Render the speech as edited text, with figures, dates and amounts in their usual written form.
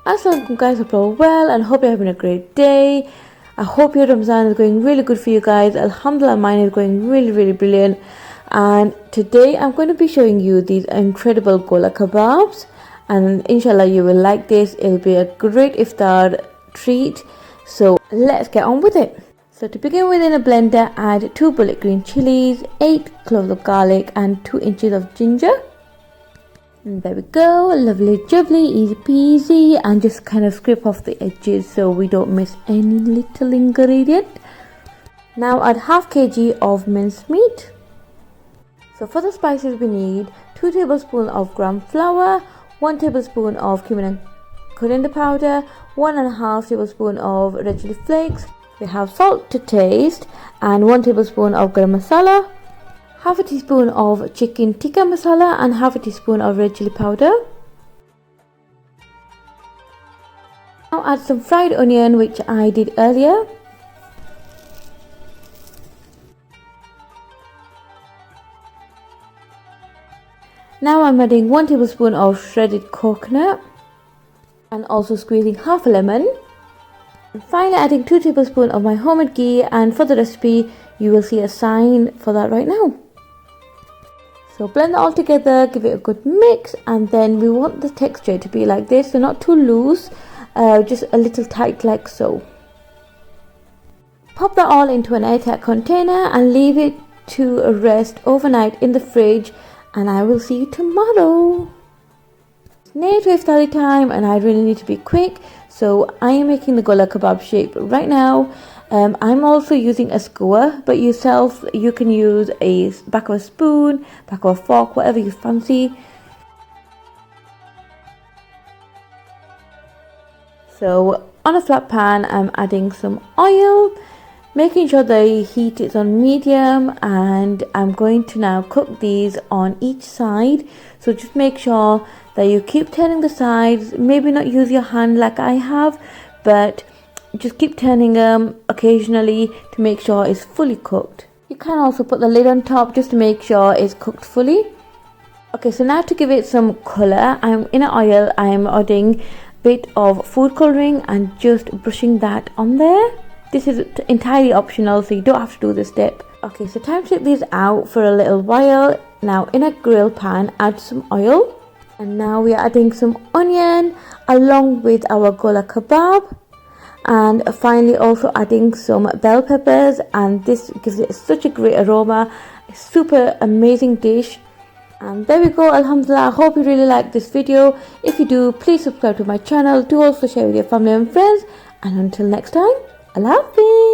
Assalamualaikum guys, hope you're well and hope you're having a great day. I hope your Ramadan is going really good for you guys. Alhamdulillah, mine is going really brilliant. And today I'm going to be showing you these incredible Gola Kebabs. And inshallah you will like this. It'll be a great iftar treat. So let's get on with it. So to begin with, in a blender, add 2 bullet green chillies, 8 cloves of garlic and 2 inches of ginger. And there we go, lovely jubbly, easy peasy, and just kind of scrape off the edges so we don't miss any little ingredient. Now add half kg of minced meat. So for the spices we need 2 tablespoons of gram flour, 1 tablespoon of cumin and coriander powder, 1.5 tablespoon of red chilli flakes. We have salt to taste and 1 tablespoon of garam masala, half a teaspoon of chicken tikka masala and half a teaspoon of red chilli powder. Now add some fried onion, which I did earlier. Now I'm adding 1 tablespoon of shredded coconut and also squeezing half a lemon. And finally adding 2 tablespoons of my homemade ghee, and for the recipe you will see a sign for that right now. So blend it all together, give it a good mix, and then we want the texture to be like this, so not too loose, just a little tight like so. Pop that all into an airtight container and leave it to rest overnight in the fridge, and I will see you tomorrow. It's near to iftari time and I really need to be quick, so I am making the Gola Kebab shape right now. I'm also using a skewer, but you can use a back of a spoon, back of a fork, whatever you fancy. So on a flat pan I'm adding some oil, making sure the heat is on medium, and I'm going to now cook these on each side. So just make sure that you keep turning the sides, maybe not use your hand like I have, but just keep turning them occasionally to make sure it's fully cooked. You can also put the lid on top just to make sure it's cooked fully. Okay, so now to give it some colour, in an oil I'm adding a bit of food colouring and just brushing that on there. This is entirely optional, so you don't have to do this step. Okay, so time to take these out for a little while. Now in a grill pan add some oil, and now we are adding some onion along with our Gola Kebab. And finally also adding some bell peppers, and this gives it such a great aroma. A super amazing dish. And there we go, alhamdulillah. I hope you really like this video. If you do, please subscribe to my channel. Do also share with your family and friends, and until next time, Allah Hafiz.